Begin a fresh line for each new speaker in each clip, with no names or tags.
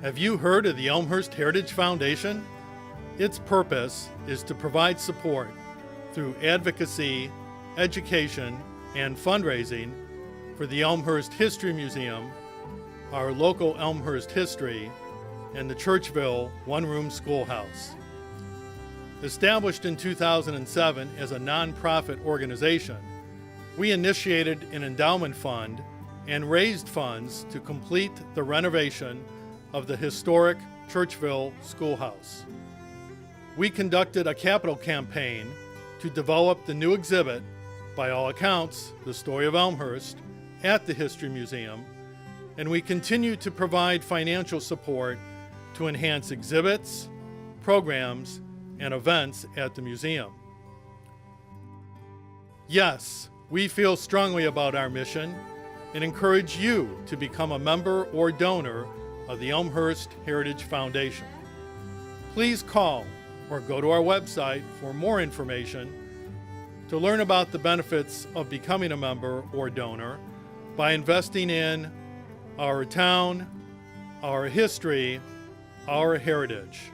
Have you heard of the Elmhurst Heritage Foundation? Its purpose is to provide support through advocacy, education, and fundraising for the Elmhurst History Museum, our local Elmhurst history, and the Churchville one-room schoolhouse. Established in 2007 as a nonprofit organization, we initiated an endowment fund and raised funds to complete the renovation of the historic Churchville schoolhouse. We conducted a capital campaign to develop the new exhibit, by all accounts, the story of Elmhurst, at the History Museum, and we continue to provide financial support to enhance exhibits, programs, and events at the museum. Yes, we feel strongly about our mission and encourage you to become a member or donor of the Elmhurst Heritage Foundation. Please call or go to our website for more information to learn about the benefits of becoming a member or donor by investing in our town, our history, our heritage.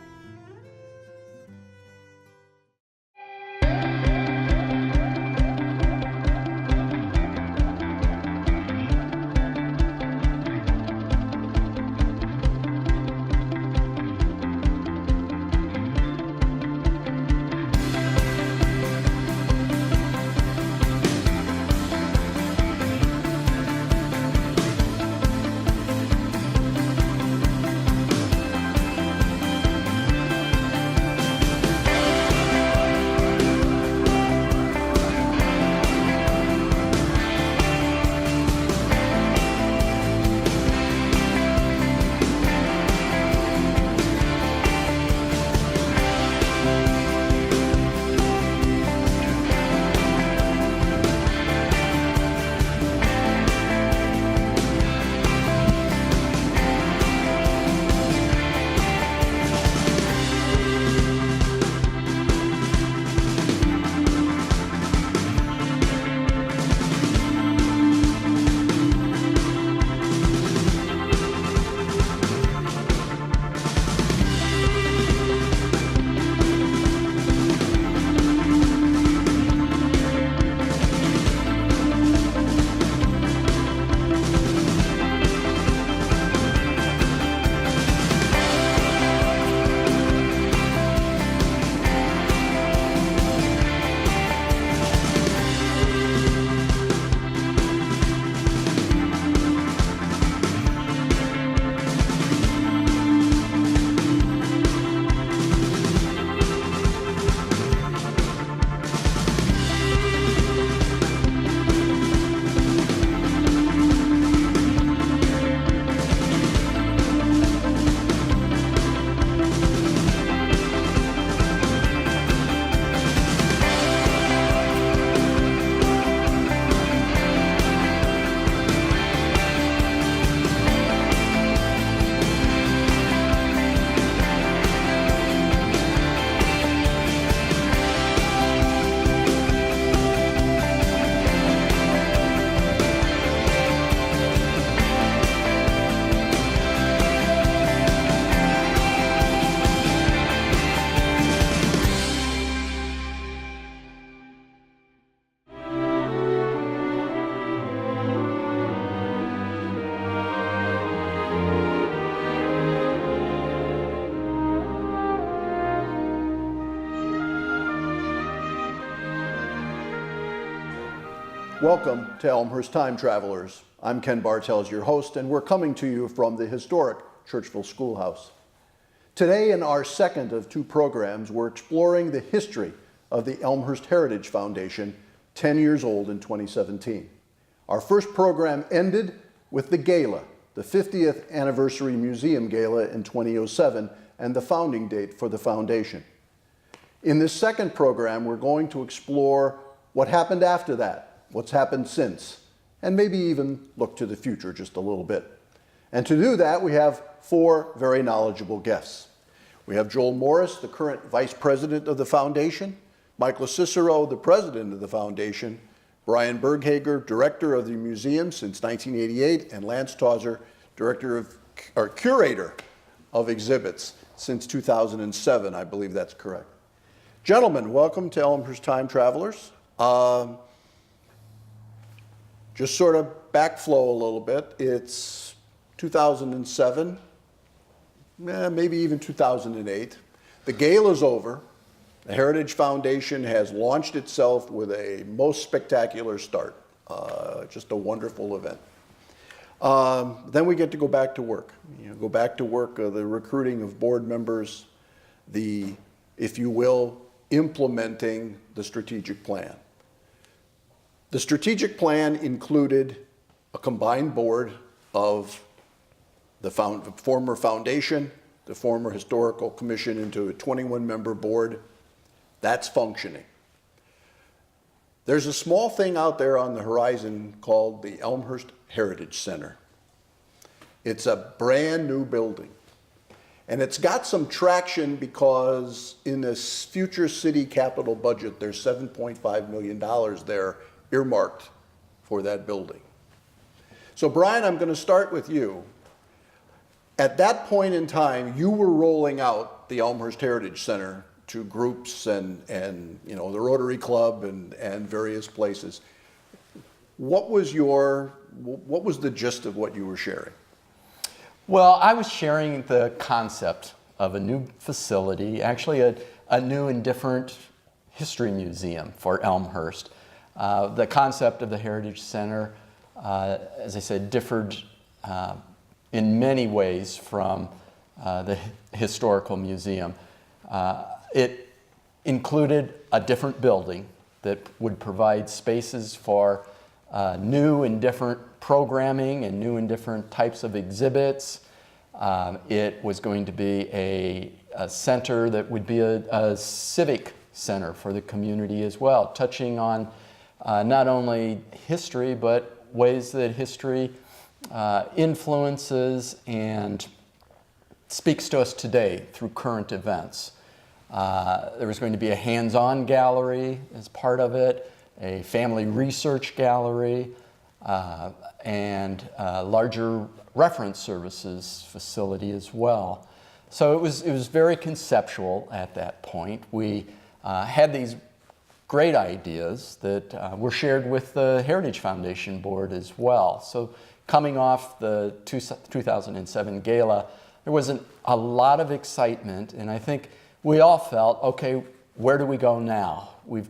Welcome to Elmhurst Time Travelers. I'm Ken Bartels, your host, and we're coming to you from the historic Churchville Schoolhouse. Today, in our second of two programs, we're exploring the history of the Elmhurst Heritage Foundation, 10 years old in 2017. Our first program ended with the gala, the 50th Anniversary Museum Gala in 2007, and the founding date for the foundation. In this second program, we're going to explore what happened after that, what's happened since, and maybe even look to the future just a little bit. And to do that, we have four very knowledgeable guests. We have Joel Morris, the current Vice President of the Foundation, Mike LoCicero, the President of the Foundation, Brian Bergheger, Director of the Museum since 1988, and Lance Tawzer, Curator of exhibits since 2007. I believe that's correct. Gentlemen, welcome to Elmhurst Time Travelers. Just sort of backflow a little bit. It's 2007, maybe even 2008. The gala's over. The Heritage Foundation has launched itself with a most spectacular start. Just a wonderful event. Then we get to go back to work. Go back to work, the recruiting of board members, the, if you will, implementing the strategic plan. The strategic plan included a combined board of the former foundation, the former historical commission into a 21-member board. That's functioning. There's a small thing out there on the horizon called the Elmhurst Heritage Center. It's a brand new building. And it's got some traction because in this future city capital budget, there's $7.5 million there earmarked for that building. So Brian, I'm going to start with you. At that point in time, you were rolling out the Elmhurst Heritage Center to groups and the Rotary Club and various places. What was the gist of what you were sharing?
Well, I was sharing the concept of a new facility, actually a new and different history museum for Elmhurst. The concept of the Heritage Center, as I said, differed in many ways from the historical museum. It included a different building that would provide spaces for new and different programming and new and different types of exhibits. It was going to be a center that would be a civic center for the community as well, touching on not only history, but ways that history influences and speaks to us today through current events. There was going to be a hands-on gallery as part of it, a family research gallery, and a larger reference services facility as well. So it was very conceptual at that point. We had these great ideas that were shared with the Heritage Foundation Board as well. So coming off the 2007 gala, there was a lot of excitement, and I think we all felt, okay, where do we go now? We've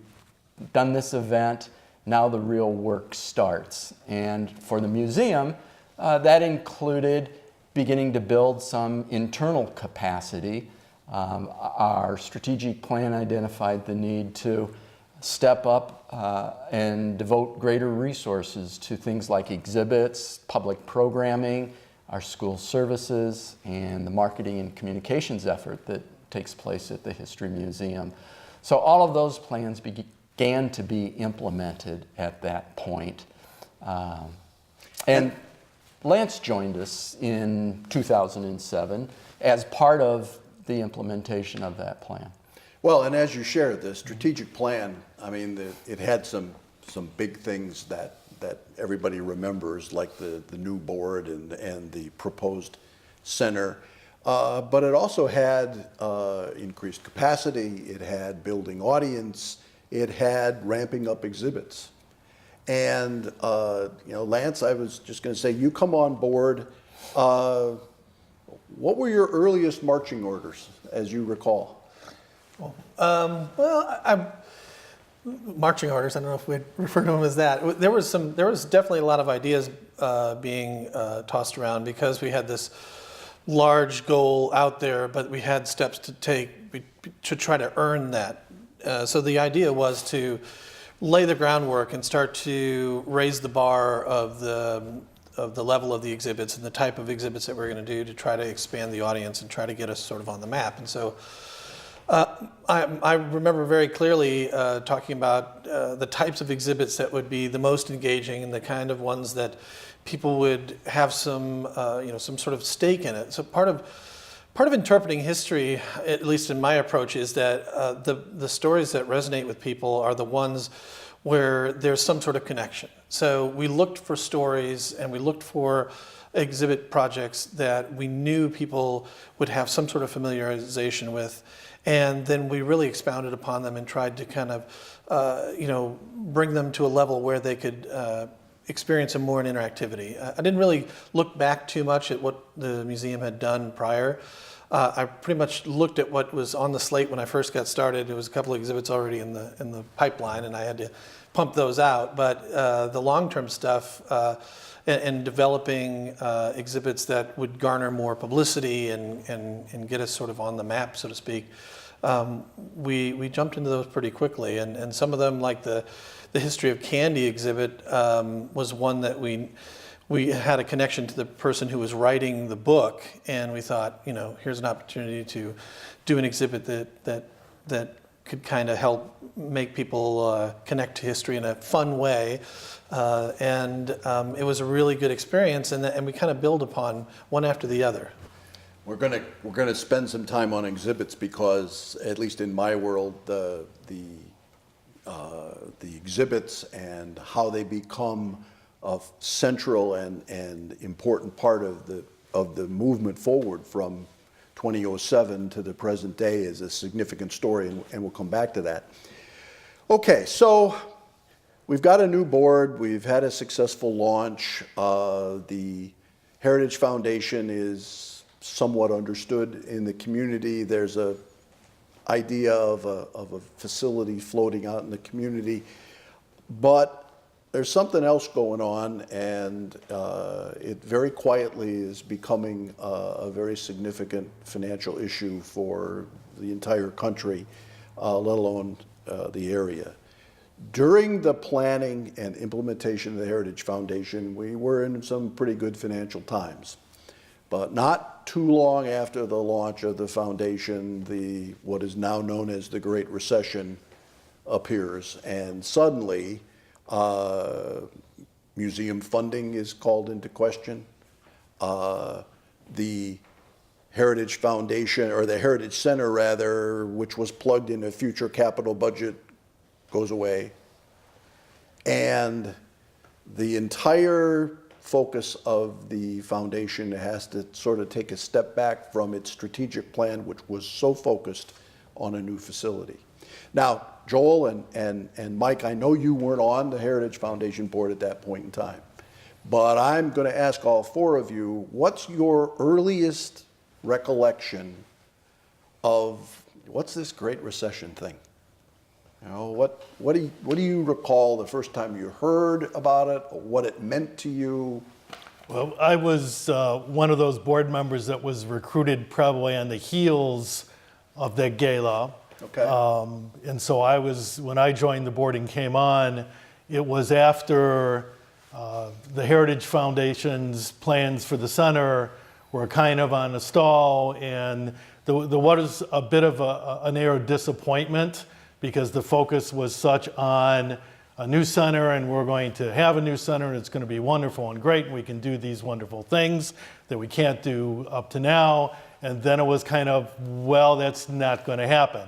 done this event, now the real work starts. And for the museum, that included beginning to build some internal capacity. Our strategic plan identified the need to step up and devote greater resources to things like exhibits, public programming, our school services, and the marketing and communications effort that takes place at the History Museum. So all of those plans began to be implemented at that point. And Lance joined us in 2007 as part of the implementation of that plan.
Well, and as you shared, the strategic plan, I mean, it had some big things that everybody remembers, like the new board and the proposed center. But it also had increased capacity, it had building audience, it had ramping up exhibits. And, Lance, I was just going to say, you come on board. What were your earliest marching orders, as you recall?
Marching orders, I don't know if we'd refer to them as that. There was definitely a lot of ideas being tossed around because we had this large goal out there, but we had steps to take to try to earn that. So the idea was to lay the groundwork and start to raise the bar of the level of the exhibits and the type of exhibits that we're going to do to try to expand the audience and try to get us sort of on the map. And so I remember very clearly talking about the types of exhibits that would be the most engaging and the kind of ones that people would have some sort of stake in it. So part of interpreting history, at least in my approach, is that the stories that resonate with people are the ones where there's some sort of connection. So we looked for stories and we looked for exhibit projects that we knew people would have some sort of familiarization with. And then we really expounded upon them and tried to kind of, bring them to a level where they could experience them more in interactivity. I didn't really look back too much at what the museum had done prior. I pretty much looked at what was on the slate when I first got started. There was a couple of exhibits already in the pipeline, and I had to pump those out. But the long-term stuff and developing exhibits that would garner more publicity and get us sort of on the map, so to speak, we jumped into those pretty quickly. And some of them, like the history of candy exhibit, was one that we had a connection to the person who was writing the book, and we thought, here's an opportunity to do an exhibit that could kind of help make people connect to history in a fun way. It was a really good experience, and we kind of build upon one after the other.
We're gonna spend some time on exhibits because, at least in my world, the exhibits and how they become a central and important part of the movement forward from 2007 to the present day is a significant story, and we'll come back to that. Okay, so we've got a new board. We've had a successful launch. The Heritage Foundation is somewhat understood in the community. There's a idea of a facility floating out in the community, but there's something else going on, and it very quietly is becoming a very significant financial issue for the entire country, let alone the area. During the planning and implementation of the Heritage Foundation, we were in some pretty good financial times. But not too long after the launch of the foundation, what is now known as the Great Recession appears, and suddenly museum funding is called into question. The Heritage Foundation, or the Heritage Center rather, which was plugged in a future capital budget, goes away. And the entire focus of the foundation has to sort of take a step back from its strategic plan, which was so focused on a new facility. Now, Joel and Mike, I know you weren't on the Heritage Foundation board at that point in time, but I'm going to ask all four of you, what's your earliest recollection of what's this Great Recession thing? What do you recall the first time you heard about it, or what it meant to you?
Well, I was one of those board members that was recruited probably on the heels of that gala.
Okay.
And so when I joined the board and came on, it was after the Heritage Foundation's plans for the center were kind of on a stall, and there was a bit of an air of disappointment because the focus was such on a new center, and we're going to have a new center, and it's going to be wonderful and great, and we can do these wonderful things that we can't do up to now. And then it was kind of, well, that's not going to happen.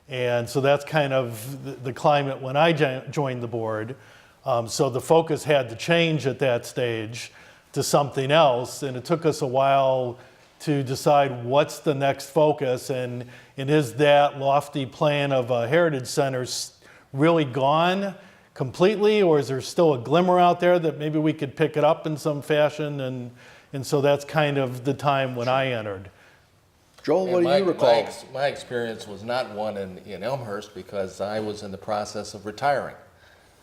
And so that's kind of the climate when I joined the board. So the focus had to change at that stage to something else, and it took us a while to decide what's the next focus, and is that lofty plan of a heritage center really gone completely, or is there still a glimmer out there that maybe we could pick it up in some fashion? And so that's kind of the time when I entered.
Joel, what do you recall?
My experience was not one in Elmhurst, because I was in the process of retiring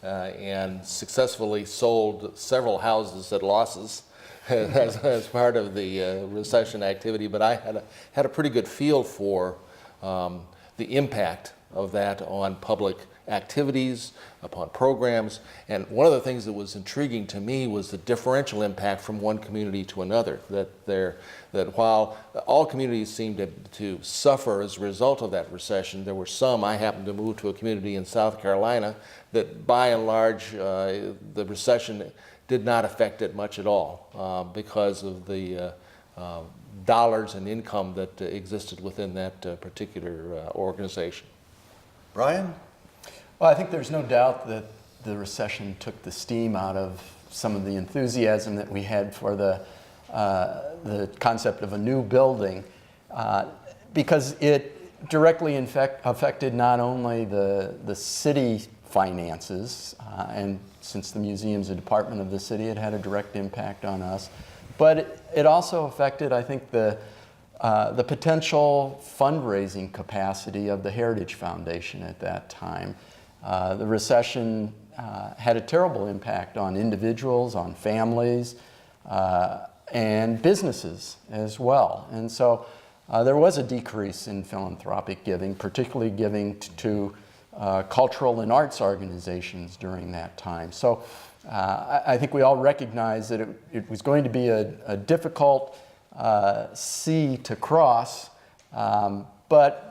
and successfully sold several houses at losses as part of the recession activity. But I had a pretty good feel for the impact of that on public activities, upon programs. And one of the things that was intriguing to me was the differential impact from one community to another, that while all communities seemed to suffer as a result of that recession, there were some. I happened to move to a community in South Carolina that by and large the recession did not affect it much at all because of the dollars and income that existed within that particular organization.
Brian?
Well, I think there's no doubt that the recession took the steam out of some of the enthusiasm that we had for the the concept of a new building, because it directly affected not only the city finances, and since the museum's a department of the city, it had a direct impact on us, but it also affected, I think, the potential fundraising capacity of the Heritage Foundation at that time. The recession had a terrible impact on individuals, on families, and businesses as well. And so there was a decrease in philanthropic giving, particularly giving to cultural and arts organizations during that time. So I think we all recognize that it was going to be a difficult sea to cross, but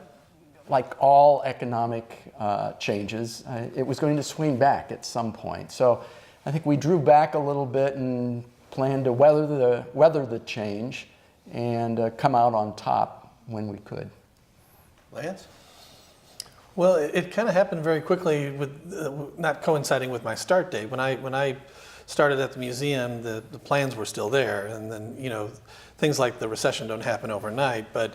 like all economic changes, it was going to swing back at some point. So I think we drew back a little bit and planned to weather the change and come out on top when we could.
Lance? Well, it kind of happened very quickly, with not coinciding with my start date. When I started at the museum, the plans were still there, and then things like the recession don't happen overnight. But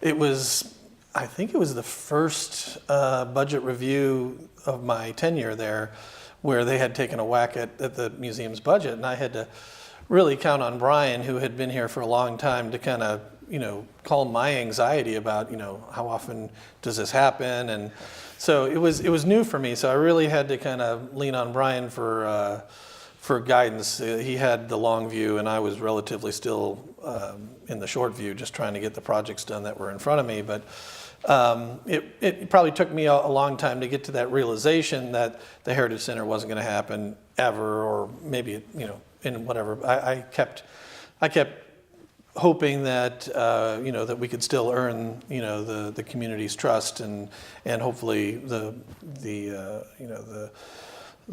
it was, I think it was the first budget review of my tenure there, where they had taken a whack at the museum's budget, and I had to really count on Brian, who had been here for a long time, to kind of calm my anxiety about how often does this happen. And so it was new for me, so I really had to kind of lean on Brian for guidance. He had the long view, and I was relatively still in the short view, just trying to get the projects done that were in front of me. But it probably took me a long time to get to that realization that the Heritage Center wasn't going to happen ever, or maybe in whatever. I kept hoping that that we could still earn the community's trust, and hopefully the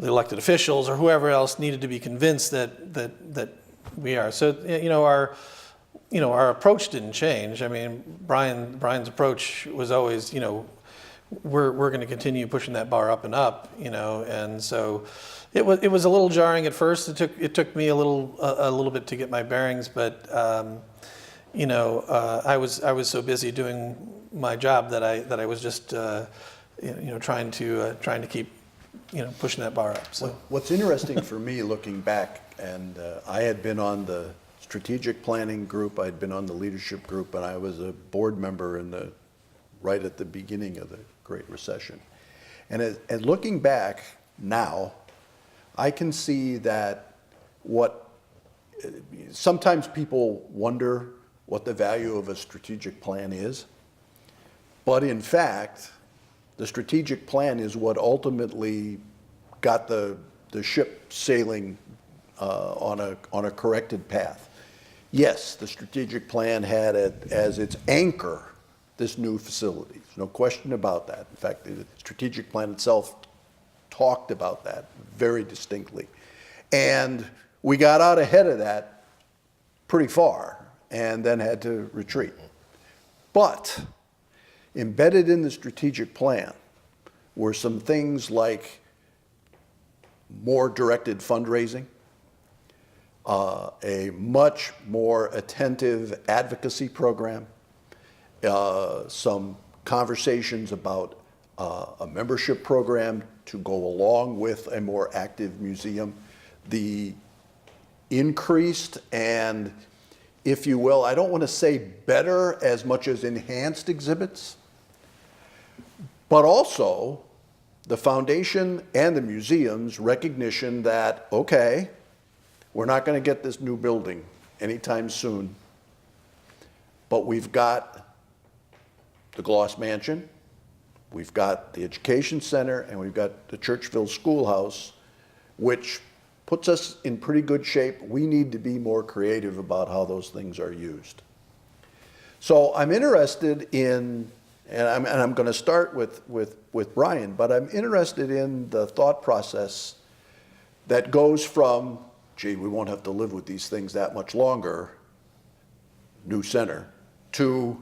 elected officials or whoever else needed to be convinced that we are. So our approach didn't change. I mean, Brian's approach was always we're going to continue pushing that bar up and up, and so it was a little jarring at first. It took me a little bit to get my bearings, but I was so busy doing my job that I was just trying to keep pushing that bar up. So
What's interesting for me looking back, and I had been on the strategic planning group, I'd been on the leadership group, and I was a board member right at the beginning of the Great Recession. And looking back now, I can see that sometimes people wonder what the value of a strategic plan is, but in fact, the strategic plan is what ultimately got the ship sailing on a corrected path. Yes, the strategic plan had as its anchor this new facility. There's no question about that. In fact, the strategic plan itself talked about that very distinctly. And we got out ahead of that pretty far and then had to retreat. But embedded in the strategic plan were some things like more directed fundraising, a much more attentive advocacy program, some conversations about a membership program to go along with a more active museum, the increased and, if you will, I don't want to say better as much as enhanced exhibits, but also the foundation and the museum's recognition that, okay, we're not going to get this new building anytime soon, but we've got the Gloss Mansion, we've got the Education Center, and we've got the Churchville Schoolhouse, which puts us in pretty good shape. We need to be more creative about how those things are used. So I'm interested in, and I'm going to start with Brian, but I'm interested in the thought process that goes from, gee, we won't have to live with these things that much longer, new center, to,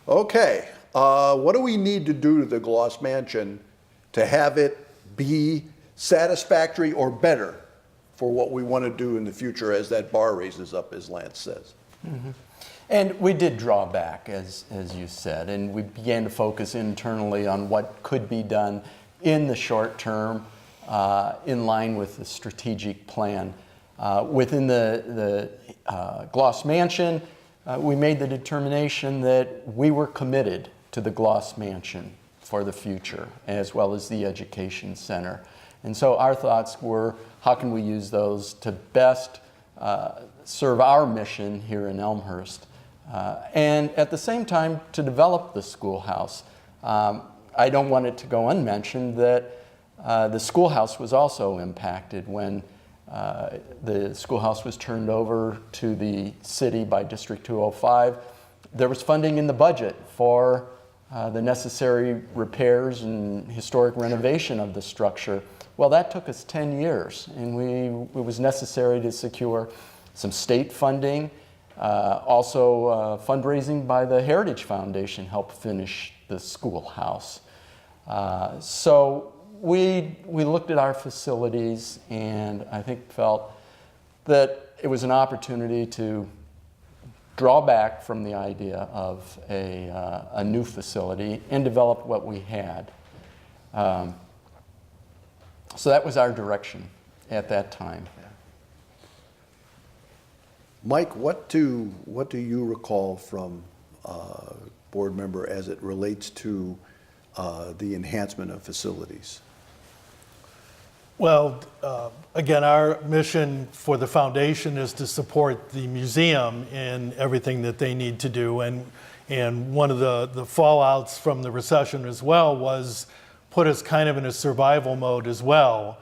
okay, what do we need to do to the Gloss Mansion to have it be satisfactory or better for what we want to do in the future as that bar raises up, as Lance says.
And we did draw back, as you said, and we began to focus internally on what could be done in the short term, in line with the strategic plan. Within the Gloss Mansion, we made the determination that we were committed to the Gloss Mansion for the future, as well as the Education Center. And so our thoughts were, how can we use those to best serve our mission here in Elmhurst? And at the same time, to develop the schoolhouse. I don't want it to go unmentioned that the schoolhouse was also impacted when the schoolhouse was turned over to the city by District 205. There was funding in the budget for the necessary repairs and historic renovation of the structure. Well, that took us 10 years, and it was necessary to secure some state funding. Also, fundraising by the Heritage Foundation helped finish the schoolhouse. So we looked at our facilities and I think felt that it was an opportunity to draw back from the idea of a new facility and develop what we had. So that was our direction at that time.
Mike, what do you recall from board member as it relates to the enhancement of facilities?
Well, again, our mission for the foundation is to support the museum in everything that they need to do. And one of the fallouts from the recession as well was put us kind of in a survival mode as well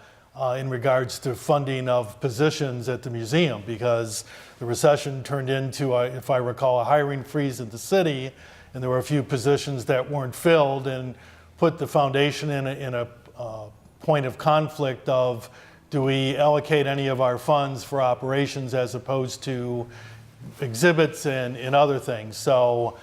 in regards to funding of positions at the museum, because the recession turned into, if I recall, a hiring freeze at the city, and there were a few positions that weren't filled, and put the foundation in a point of conflict of, do we allocate any of our funds for operations as opposed to exhibits and other things? So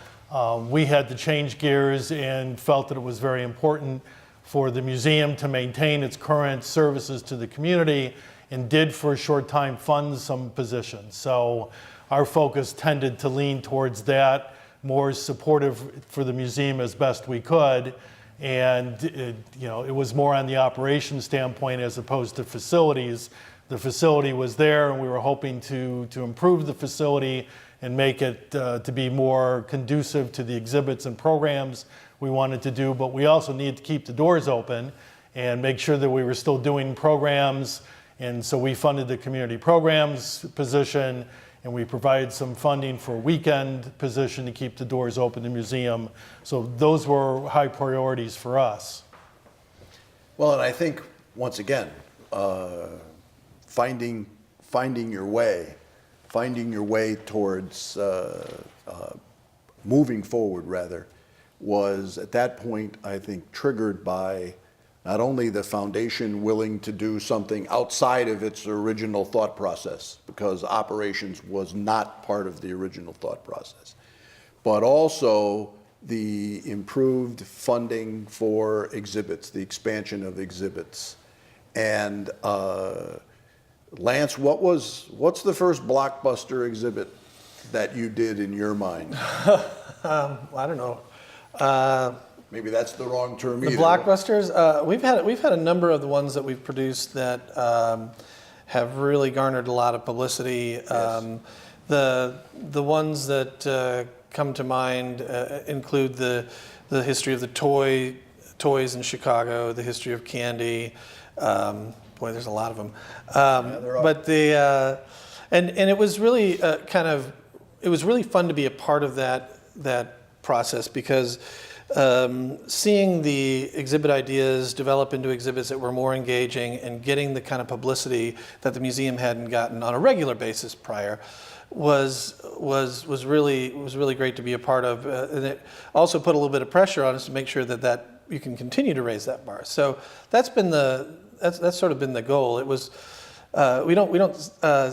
we had to change gears and felt that it was very important for the museum to maintain its current services to the community, and did for a short time fund some positions. So our focus tended to lean towards that, more supportive for the museum as best we could. And it was more on the operations standpoint as opposed to facilities. The facility was there, and we were hoping to improve the facility and make it to be more conducive to the exhibits and programs we wanted to do. But we also needed to keep the doors open and make sure that we were still doing programs. And so we funded the community programs position, and we provided some funding for a weekend position to keep the doors open in the museum. So those were high priorities for us.
Well, and I think, once again, finding your way towards moving forward, rather, was at that point, I think, triggered by not only the foundation willing to do something outside of its original thought process, because operations was not part of the original thought process, but also the improved funding for exhibits, the expansion of exhibits. And Lance, what's the first blockbuster exhibit that you did in your mind?
I don't know.
Maybe that's the wrong term
The
either.
blockbusters. We've had a number of the ones that we've produced that have really garnered a lot of publicity.
Yes.
The ones that come to mind include the history of the toys in Chicago, the history of candy. Boy, there's a lot of them. But and it was really it was really fun to be a part of that process, because seeing the exhibit ideas develop into exhibits that were more engaging and getting the kind of publicity that the museum hadn't gotten on a regular basis prior was really great to be a part of, and it also put a little bit of pressure on us to make sure that you can continue to raise that bar. So that's sort of been the goal. It was we don't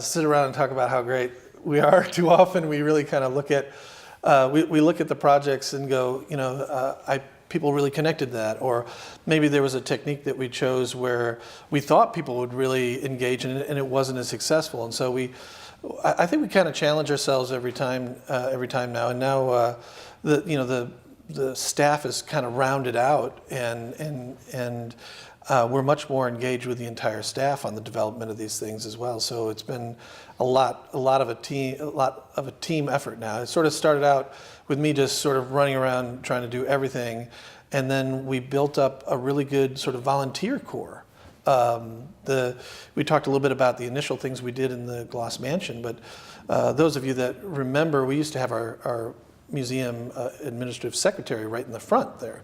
sit around and talk about how great we are too often. We really kind of look at we look at the projects and go, people really connected to that, or maybe there was a technique that we chose where we thought people would really engage in it and it wasn't as successful. And so I think we kind of challenge ourselves every time now. And now the staff is kind of rounded out, and we're much more engaged with the entire staff on the development of these things as well. So it's been a lot of a team effort now. It sort of started out with me just sort of running around trying to do everything, and then we built up a really good sort of volunteer corps. We talked a little bit about the initial things we did in the Gloss Mansion, but those of you that remember, we used to have our museum administrative secretary right in the front there,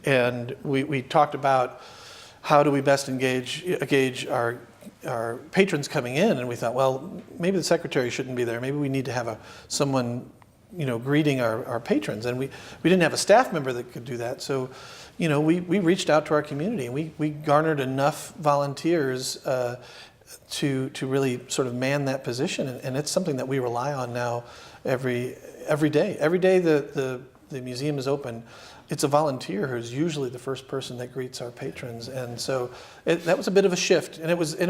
and we talked about how do we best engage our patrons coming in, and we thought, well, maybe the secretary shouldn't be there. Maybe we need to have someone greeting our patrons, and we didn't have a staff member that could do that. So, we reached out to our community, and we garnered enough volunteers to really sort of man that position, and it's something that we rely on now every day. Every day the museum is open, it's a volunteer who's usually the first person that greets our patrons, and so that was a bit of a shift, and it wasn't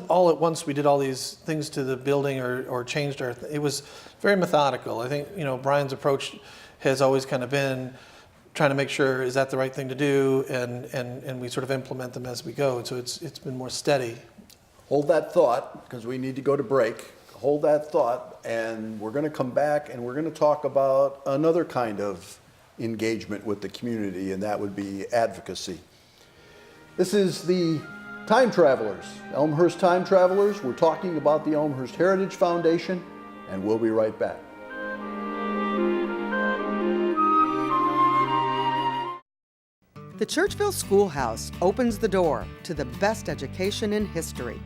all at once. We did all these things to the building or changed it was very methodical. I think Brian's approach has always kind of been trying to make sure, is that the right thing to do, and we sort of implement them as we go. So it's been more steady.
Hold that thought, because we need to go to break. Hold that thought, and we're going to come back and we're going to talk about another kind of engagement with the community, and that would be advocacy. This is the Time Travelers, Elmhurst Time Travelers. We're talking about the Elmhurst Heritage Foundation, and we'll be right back.
The Churchville Schoolhouse opens the door to the best education in history.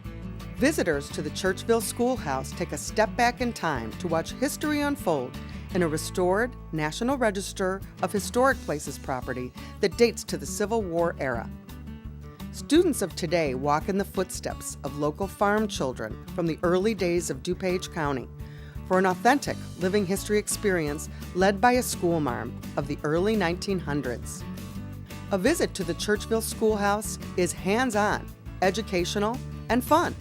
Visitors to the Churchville Schoolhouse take a step back in time to watch history unfold in a restored National Register of Historic Places property that dates to the Civil War era. Students of today walk in the footsteps of local farm children from the early days of DuPage County for an authentic living history experience led by a schoolmarm of the early 1900s. A visit to the Churchville Schoolhouse is hands-on, educational, and fun.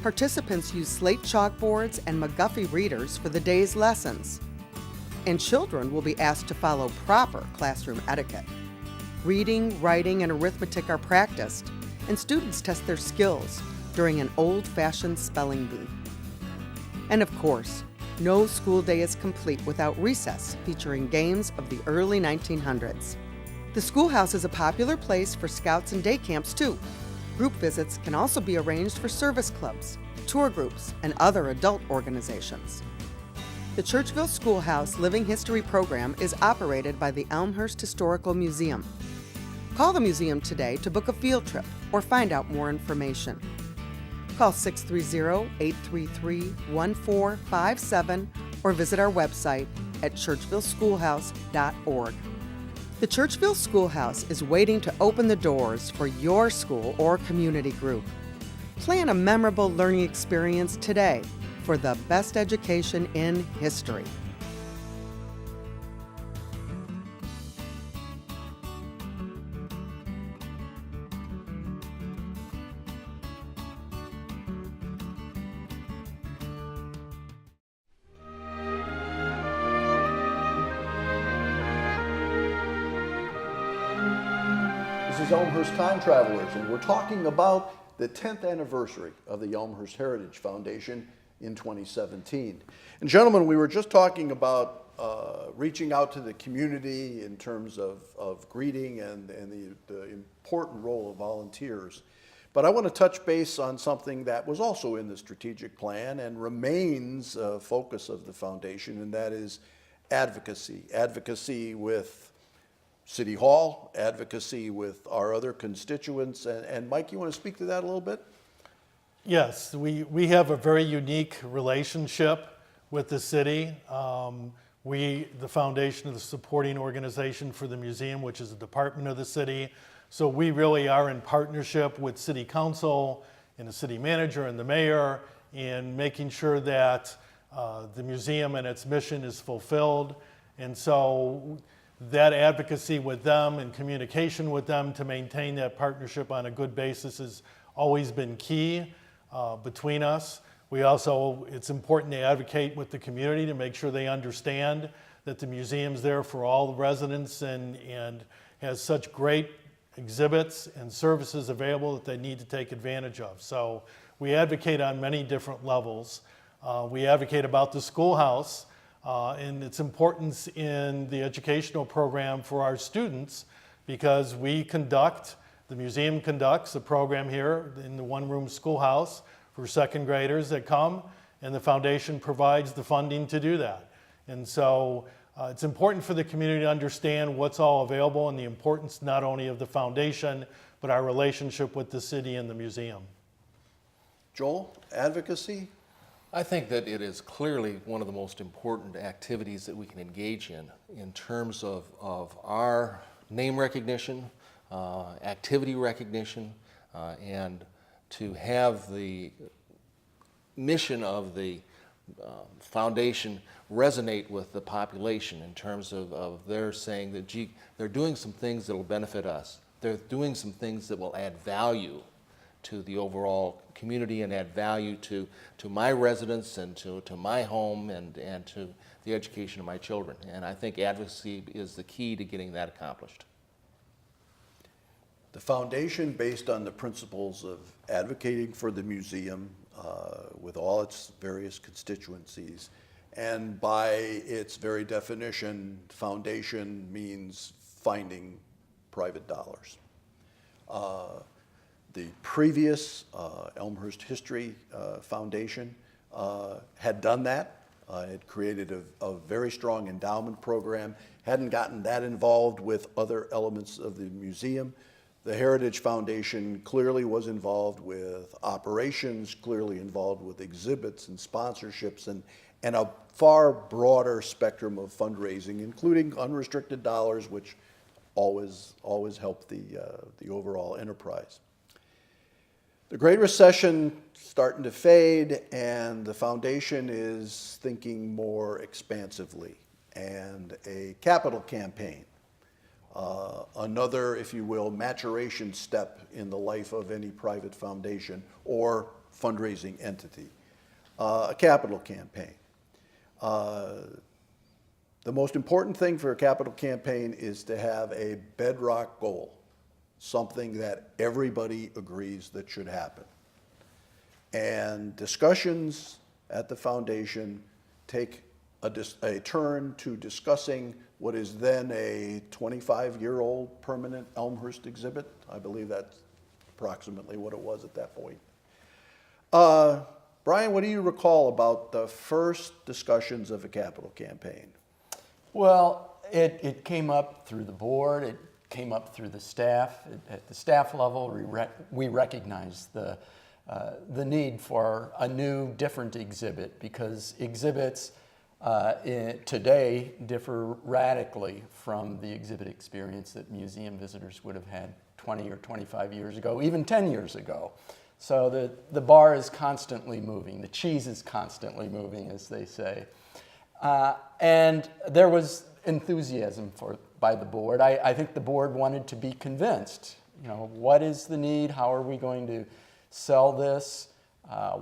Participants use slate chalkboards and McGuffey readers for the day's lessons, and children will be asked to follow proper classroom etiquette. Reading, writing, and arithmetic are practiced, and students test their skills during an old-fashioned spelling bee. And of course, no school day is complete without recess featuring games of the early 1900s. The schoolhouse is a popular place for scouts and day camps too. Group visits can also be arranged for service clubs, tour groups, and other adult organizations. The Churchville Schoolhouse Living History Program is operated by the Elmhurst Historical Museum. Call the museum today to book a field trip or find out more information. Call 630-833-1457 or visit our website at churchvilleschoolhouse.org. The Churchville Schoolhouse is waiting to open the doors for your school or community group. Plan a memorable learning experience today for the best education in history.
This is Elmhurst Time Travelers, and we're talking about the 10th anniversary of the Elmhurst Heritage Foundation in 2017. And gentlemen, we were just talking about reaching out to the community in terms of greeting and the important role of volunteers. But I want to touch base on something that was also in the strategic plan and remains a focus of the foundation, and that is advocacy. Advocacy with City Hall, advocacy with our other constituents. And Mike, you want to speak to that a little bit?
Yes, we have a very unique relationship with the city. The foundation is the supporting organization for the museum, which is a department of the city. So we really are in partnership with City Council and the city manager and the mayor in making sure that the museum and its mission is fulfilled. And so that advocacy with them and communication with them to maintain that partnership on a good basis has always been key between us. It's important to advocate with the community to make sure they understand that the museum's there for all the residents and has such great exhibits and services available that they need to take advantage of. So we advocate on many different levels. We advocate about the schoolhouse and its importance in the educational program for our students, because the museum conducts a program here in the one-room schoolhouse for second graders that come, and the foundation provides the funding to do that. And so it's important for the community to understand what's all available and the importance not only of the foundation, but our relationship with the city and the museum.
Joel, advocacy?
I think that it is clearly one of the most important activities that we can engage in terms of our name recognition, activity recognition, and to have the mission of the foundation resonate with the population in terms of their saying that, gee, they're doing some things that will benefit us. They're doing some things that will add value to the overall community and add value to my residents and to my home and to the education of my children. And I think advocacy is the key to getting that accomplished.
The foundation, based on the principles of advocating for the museum with all its various constituencies, and by its very definition, foundation means finding private dollars. The previous Elmhurst History Foundation had done that. It created a very strong endowment program, hadn't gotten that involved with other elements of the museum. The Heritage Foundation clearly was involved with operations, clearly involved with exhibits and sponsorships, and a far broader spectrum of fundraising, including unrestricted dollars, which always help the overall enterprise. The Great Recession starting to fade, and the foundation is thinking more expansively, and a capital campaign, another, if you will, maturation step in the life of any private foundation or fundraising entity, a capital campaign. The most important thing for a capital campaign is to have a bedrock goal, something that everybody agrees that should happen. And discussions at the foundation take a turn to discussing what is then a 25-year-old permanent Elmhurst exhibit. I believe that's approximately what it was at that point. Brian, what do you recall about the first discussions of a capital campaign?
Well, it came up through the board, it came up through the staff. At the staff level, we recognized the need for a new, different exhibit, because exhibits today differ radically from the exhibit experience that museum visitors would have had 20 or 25 years ago, even 10 years ago. So the bar is constantly moving, the cheese is constantly moving, as they say. And there was enthusiasm by the board. I think the board wanted to be convinced. What is the need? How are we going to sell this?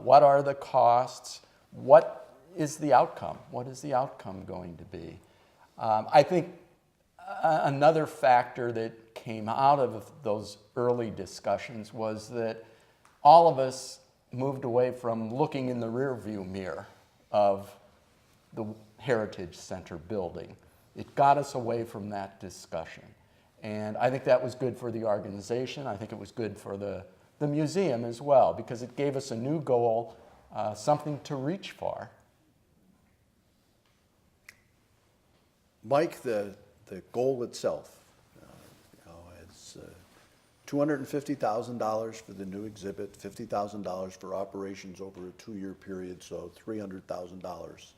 What are the costs? What is the outcome? What is the outcome going to be? I think another factor that came out of those early discussions was that all of us moved away from looking in the rearview mirror of the Heritage Center building. It got us away from that discussion. And I think that was good for the organization. I think it was good for the museum as well, because it gave us a new goal, something to reach for.
Mike, the goal itself, it's $250,000 for the new exhibit, $50,000 for operations over a 2-year period, so $300,000.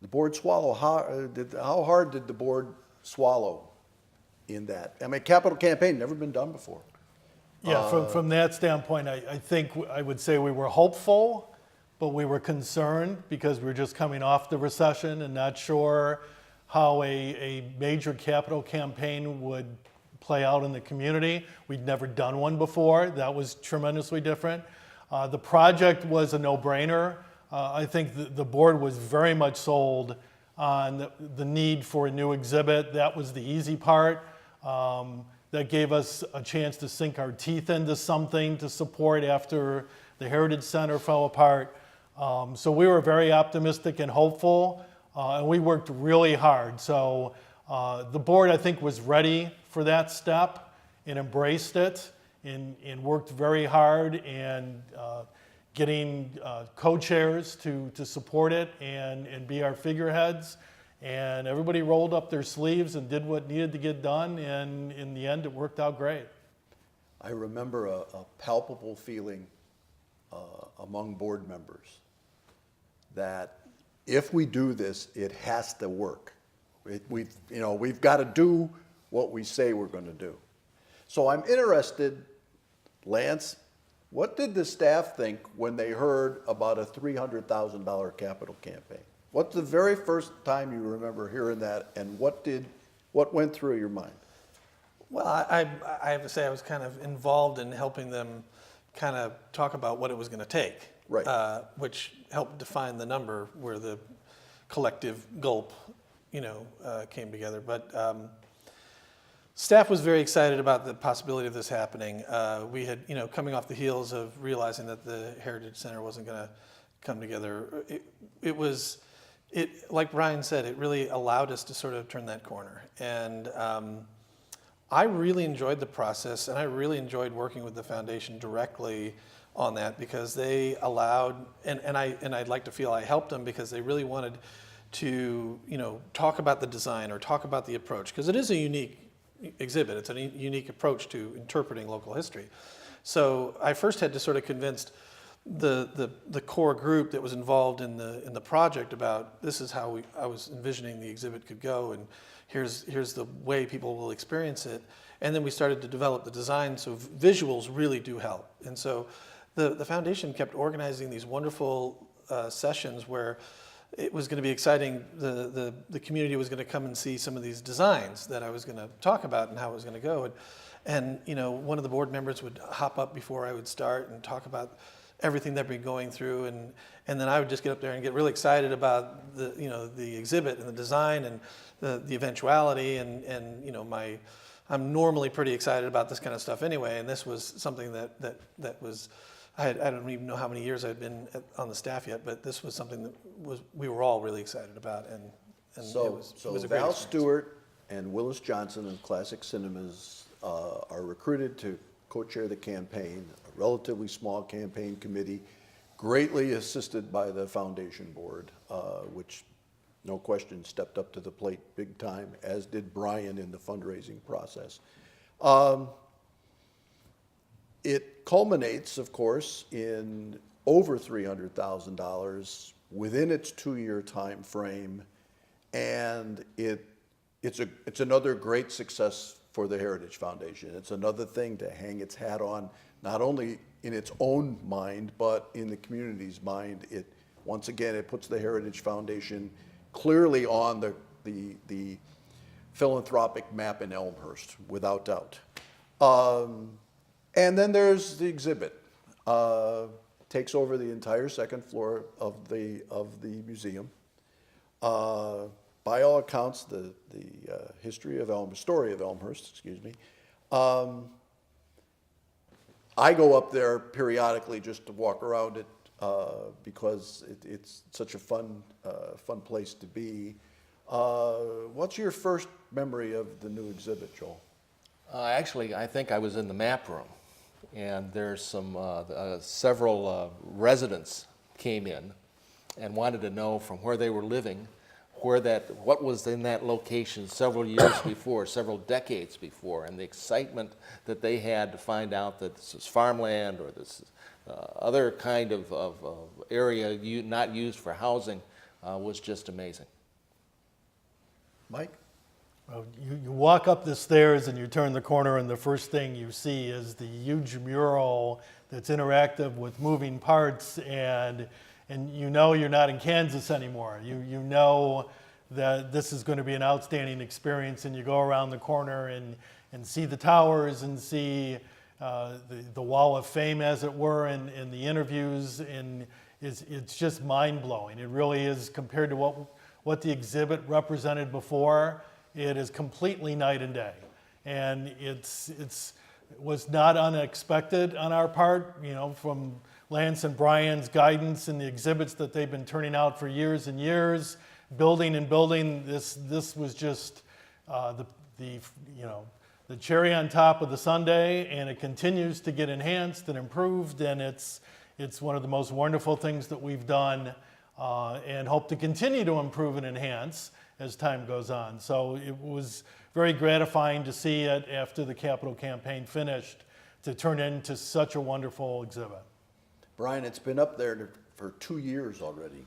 The board swallow, how hard did the board swallow in that? I mean, capital campaign, never been done before.
Yeah, from that standpoint, I think I would say we were hopeful, but we were concerned because we were just coming off the recession and not sure how a major capital campaign would play out in the community. We'd never done one before. That was tremendously different. The project was a no-brainer. I think the board was very much sold on the need for a new exhibit. That was the easy part. That gave us a chance to sink our teeth into something to support after the Heritage Center fell apart. So we were very optimistic and hopeful, and we worked really hard. So the board, I think, was ready for that step and embraced it and worked very hard and getting co-chairs to support it and be our figureheads. And everybody rolled up their sleeves and did what needed to get done, and in the end, it worked out great.
I remember a palpable feeling among board members that if we do this, it has to work. We've got to do what we say we're going to do. So I'm interested, Lance, what did the staff think when they heard about a $300,000 capital campaign? What's the very first time you remember hearing that, and what went through your mind?
Well, I have to say I was kind of involved in helping them kind of talk about what it was going to take,
Right.
Which helped define the number where the collective gulp, came together. But staff was very excited about the possibility of this happening. We had, coming off the heels of realizing that the Heritage Center wasn't going to come together. Like Brian said, it really allowed us to sort of turn that corner. And I really enjoyed the process, and I really enjoyed working with the foundation directly on that, because they allowed, and I'd like to feel I helped them, because they really wanted to, talk about the design or talk about the approach, because it is a unique exhibit. It's a unique approach to interpreting local history. So I first had to sort of convince the core group that was involved in the project about this is how I was envisioning the exhibit could go, and here's the way people will experience it. And then we started to develop the design, so visuals really do help. And so the foundation kept organizing these wonderful sessions where it was going to be exciting. The community was going to come and see some of these designs that I was going to talk about and how it was going to go. And one of the board members would hop up before I would start and talk about everything that we'd been going through, and then I would just get up there and get really excited about the exhibit and the design and the eventuality, and I'm normally pretty excited about this kind of stuff anyway, and this was something that was, I don't even know how many years I'd been on the staff yet, but this was something that we were all really excited about, and
So
it was a great
Val
experience.
Stewart and Willis Johnson of Classic Cinemas are recruited to co-chair the campaign, a relatively small campaign committee, greatly assisted by the foundation board, which no question stepped up to the plate big time, as did Brian in the fundraising process. It culminates, of course, in over $300,000 within its 2-year time frame, and it's another great success for the Heritage Foundation. It's another thing to hang its hat on, not only in its own mind, but in the community's mind. Once again, it puts the Heritage Foundation clearly on the philanthropic map in Elmhurst, without doubt. And then there's the exhibit. Takes over the entire second floor of the museum. By all accounts, the story of Elmhurst, excuse me. I go up there periodically just to walk around it because it's such a fun place to be. What's your first memory of the new exhibit, Joel?
Actually, I think I was in the map room, and there's several residents came in and wanted to know from where they were living, what was in that location several years before, several decades before, and the excitement that they had to find out that this is farmland or this other kind of area not used for housing was just amazing.
Mike?
Well, you walk up the stairs and you turn the corner, and the first thing you see is the huge mural that's interactive with moving parts, and you know you're not in Kansas anymore. You know that this is going to be an outstanding experience, and you go around the corner and see the towers and see the wall of fame, as it were, in the interviews, and it's just mind-blowing. It really is, compared to what the exhibit represented before. It is completely night and day, and it was not unexpected on our part, from Lance and Brian's guidance and the exhibits that they've been turning out for years and years, building and building. This was just the cherry on top of the sundae, and it continues to get enhanced and improved, and it's one of the most wonderful things that we've done, and hope to continue to improve and enhance as time goes on. So it was very gratifying to see it after the capital campaign finished to turn into such a wonderful exhibit.
Brian, it's been up there for 2 years already.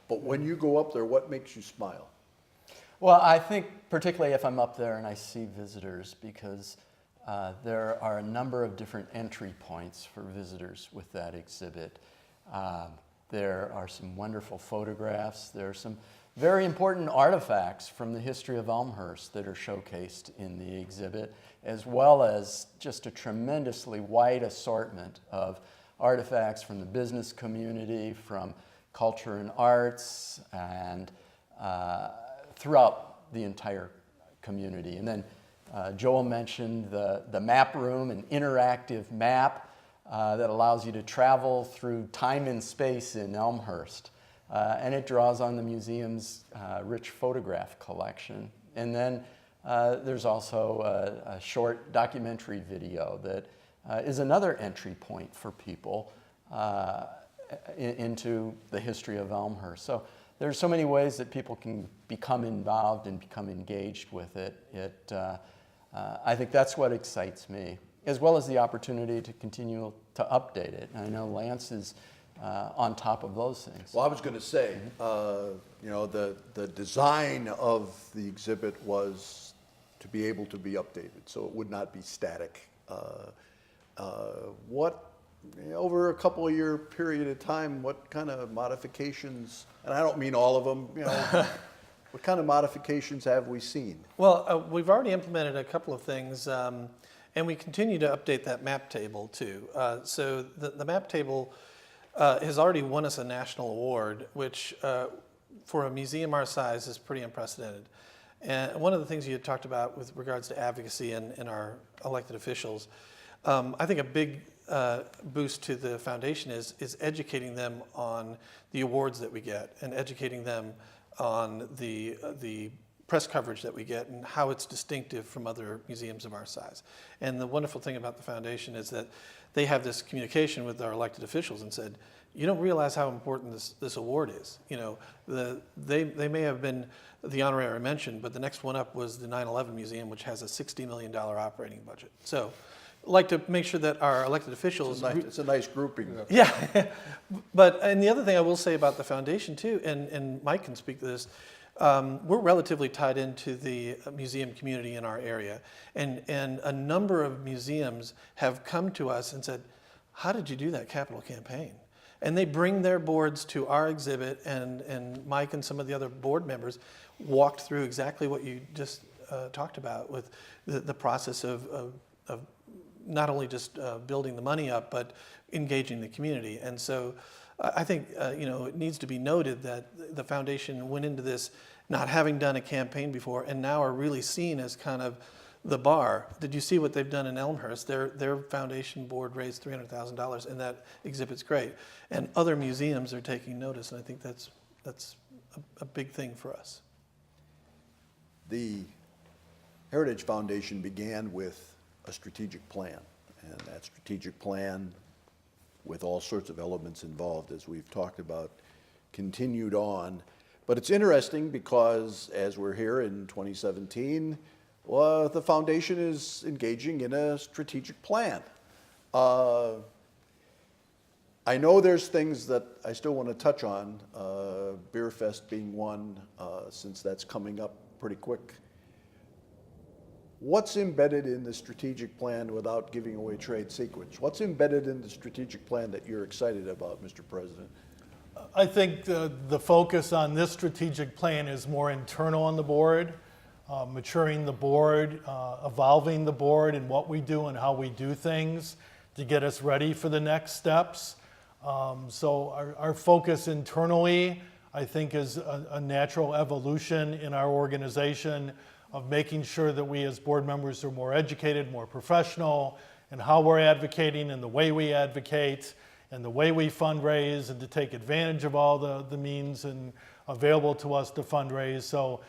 But when you go up there, what makes you smile?
Well, I think particularly if I'm up there and I see visitors, because there are a number of different entry points for visitors with that exhibit. There are some wonderful photographs. There are some very important artifacts from the history of Elmhurst that are showcased in the exhibit, as well as just a tremendously wide assortment of artifacts from the business community, from culture and arts, and throughout the entire community. And then Joel mentioned the map room, an interactive map that allows you to travel through time and space in Elmhurst. And it draws on the museum's rich photograph collection. And then there's also a short documentary video that is another entry point for people into the history of Elmhurst. So there's so many ways that people can become involved and become engaged with it. I think that's what excites me, as well as the opportunity to continue to update it. And I know Lance is on top of those things.
Well, I was going to say, the design of the exhibit was to be able to be updated, so it would not be static. Over a couple of year period of time, what kind of modifications, and I don't mean all of them, what kind of modifications have we seen?
Well, we've already implemented a couple of things, and we continue to update that map table too. So the map table has already won us a national award, which for a museum our size is pretty unprecedented. And one of the things you had talked about with regards to advocacy and our elected officials, I think a big boost to the foundation is educating them on the awards that we get, and educating them on the press coverage that we get and how it's distinctive from other museums of our size. And the wonderful thing about the foundation is that they have this communication with our elected officials and said, you don't realize how important this award is. They may have been the honorary mention, but the next one up was the 9/11 Museum, which has a $60 million operating budget. So I'd like to make sure that our elected officials...
It's a nice grouping.
Yeah. And the other thing I will say about the foundation too, and Mike can speak to this, we're relatively tied into the museum community in our area. And a number of museums have come to us and said, how did you do that capital campaign? And they bring their boards to our exhibit, and Mike and some of the other board members walked through exactly what you just talked about with the process of not only just building the money up, but engaging the community. And so I think it needs to be noted that the foundation went into this not having done a campaign before, and now are really seen as kind of the bar. Did you see what they've done in Elmhurst? Their foundation board raised $300,000, and that exhibit's great. And other museums are taking notice, and I think that's a big thing for us.
The Heritage Foundation began with a strategic plan, and that strategic plan, with all sorts of elements involved, as we've talked about, continued on. But it's interesting because as we're here in 2017, the foundation is engaging in a strategic plan. I know there's things that I still want to touch on, Beer Fest being one, since that's coming up pretty quick. What's embedded in the strategic plan, without giving away trade secrets? What's embedded in the strategic plan that you're excited about, Mr. President?
I think the focus on this strategic plan is more internal on the board, maturing the board, evolving the board and what we do and how we do things to get us ready for the next steps. So our focus internally, I think, is a natural evolution in our organization of making sure that we as board members are more educated, more professional in how we're advocating and the way we advocate and the way we fundraise, and to take advantage of all the means and available to us to fundraise. So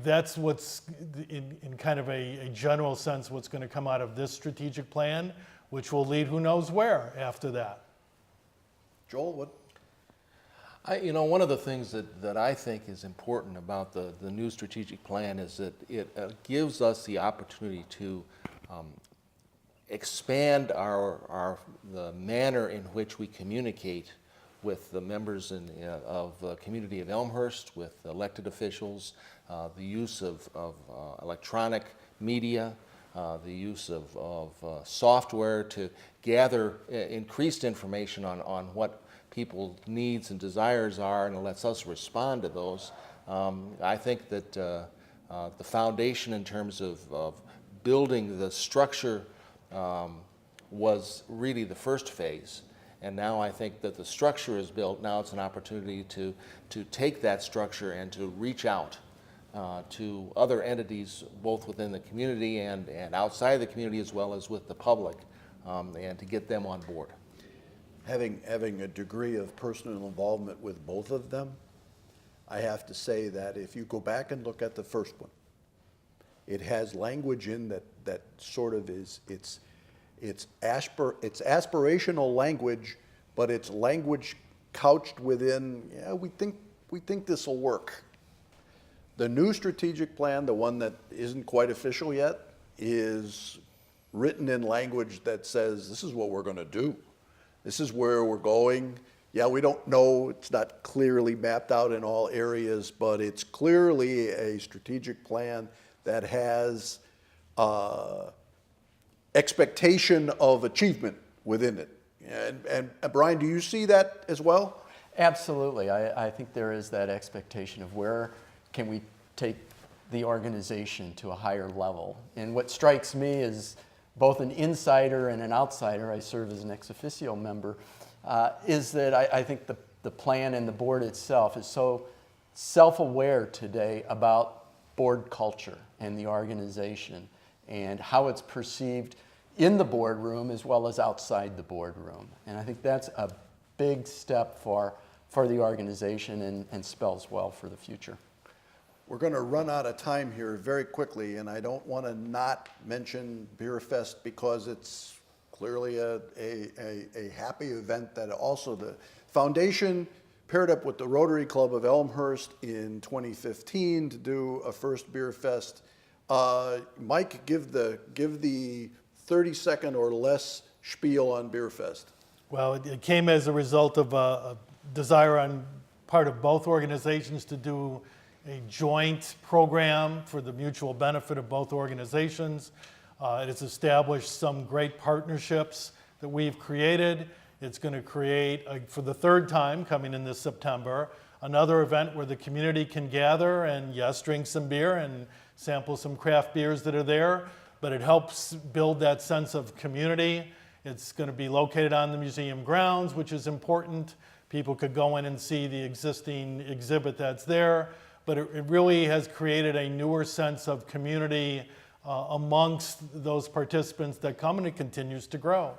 that's what's, in kind of a general sense, what's going to come out of this strategic plan, which will lead who knows where after that.
Joel, what?
One of the things that I think is important about the new strategic plan is that it gives us the opportunity to expand the manner in which we communicate with the members of the community of Elmhurst, with elected officials, the use of electronic media, the use of software to gather increased information on what people's needs and desires are, and it lets us respond to those. I think that the foundation in terms of building the structure was really the first phase. And now I think that the structure is built. Now it's an opportunity to take that structure and to reach out to other entities, both within the community and outside the community, as well as with the public, and to get them on board.
Having a degree of personal involvement with both of them, I have to say that if you go back and look at the first one, it has language in that sort of is, it's aspirational language, but it's language couched within, yeah, we think this will work. The new strategic plan, the one that isn't quite official yet, is written in language that says this is what we're going to do. This is where we're going. Yeah, we don't know, it's not clearly mapped out in all areas, but it's clearly a strategic plan that has expectation of achievement within it. And Brian, do you see that as well?
Absolutely. I think there is that expectation of where can we take the organization to a higher level. And what strikes me is both an insider and an outsider, I serve as an ex officio member, is that I think the plan and the board itself is so self-aware today about board culture and the organization and how it's perceived in the boardroom as well as outside the boardroom. And I think that's a big step for the organization and spells well for the future.
We're going to run out of time here very quickly, and I don't want to not mention Beer Fest because it's clearly a happy event that also the foundation paired up with the Rotary Club of Elmhurst in 2015 to do a first Beer Fest. Mike, give the 30-second or less spiel on Beer Fest.
Well, it came as a result of a desire on part of both organizations to do a joint program for the mutual benefit of both organizations. It has established some great partnerships that we've created. It's going to create, for the third time coming in this September, another event where the community can gather and, yes, drink some beer and sample some craft beers that are there, but it helps build that sense of community. It's going to be located on the museum grounds, which is important. People could go in and see the existing exhibit that's there, but it really has created a newer sense of community amongst those participants that come, and it continues to grow.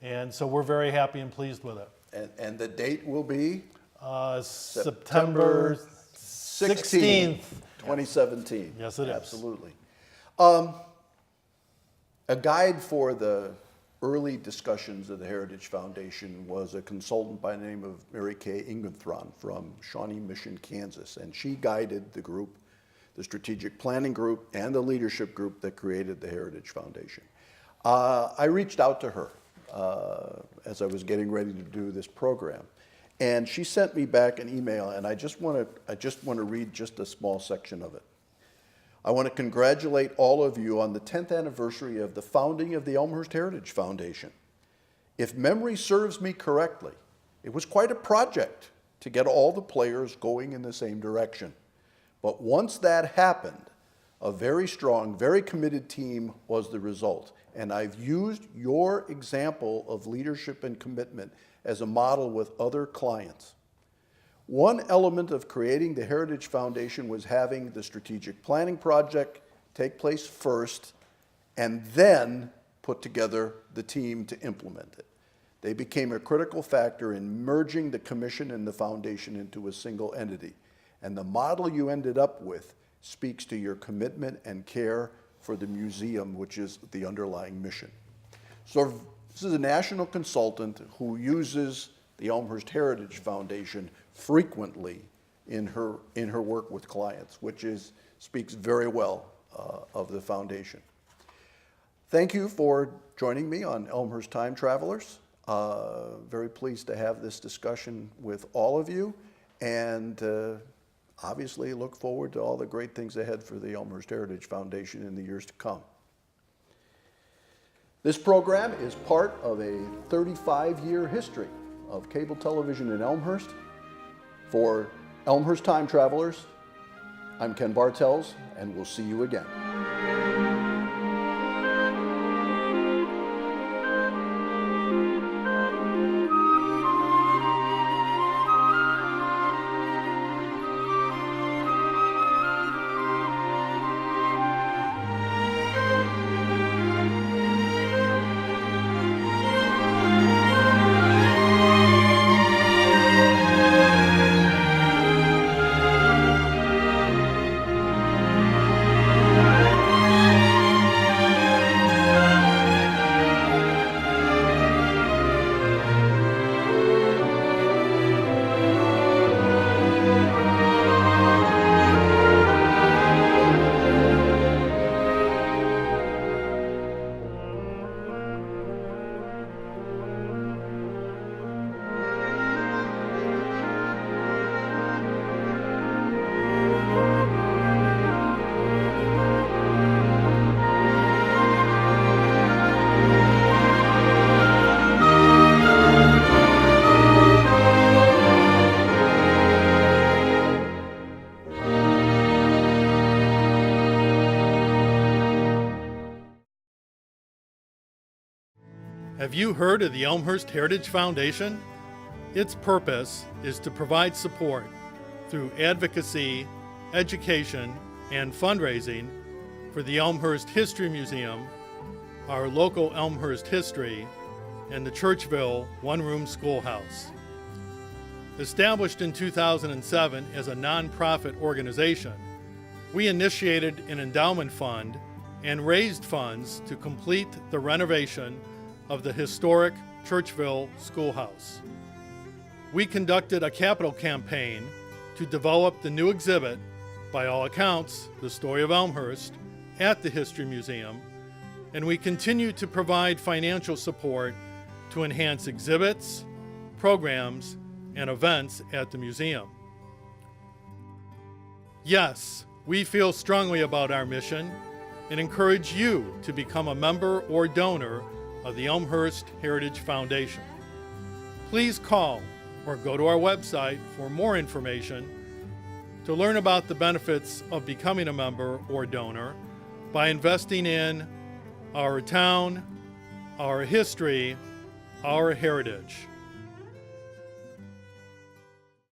And so we're very happy and pleased with it.
And the date will be?
September 16th.
2017.
Yes, it is.
Absolutely. A guide for the early discussions of the Heritage Foundation was a consultant by the name of Mary Kay Ingenthron from Shawnee Mission, Kansas, and she guided the group, the strategic planning group, and the leadership group that created the Heritage Foundation. I reached out to her as I was getting ready to do this program, and she sent me back an email, and I just want to read just a small section of it. I want to congratulate all of you on the 10th anniversary of the founding of the Elmhurst Heritage Foundation. If memory serves me correctly, it was quite a project to get all the players going in the same direction. But once that happened, a very strong, very committed team was the result. And I've used your example of leadership and commitment as a model with other clients. One element of creating the Heritage Foundation was having the strategic planning project take place first and then put together the team to implement it. They became a critical factor in merging the commission and the foundation into a single entity. And the model you ended up with speaks to your commitment and care for the museum, which is the underlying mission. So this is a national consultant who uses the Elmhurst Heritage Foundation frequently in her work with clients, which speaks very well of the foundation. Thank you for joining me on Elmhurst Time Travelers. Very pleased to have this discussion with all of you, and obviously look forward to all the great things ahead for the Elmhurst Heritage Foundation in the years to come. This program is part of a 35-year history of cable television in Elmhurst. For Elmhurst Time Travelers, I'm Ken Bartels, and we'll see you again.
Have you heard of the Elmhurst Heritage Foundation? Its purpose is to provide support through advocacy, education, and fundraising for the Elmhurst History Museum, our local Elmhurst history, and the Churchville one-room schoolhouse. Established in 2007 as a nonprofit organization, we initiated an endowment fund and raised funds to complete the renovation of the historic Churchville schoolhouse. We conducted a capital campaign to develop the new exhibit, by all accounts, the story of Elmhurst, at the History Museum, and we continue to provide financial support to enhance exhibits, programs, and events at the museum. Yes, we feel strongly about our mission and encourage you to become a member or donor of the Elmhurst Heritage Foundation. Please call or go to our website for more information to learn about the benefits of becoming a member or donor by investing in our town, our history, our heritage.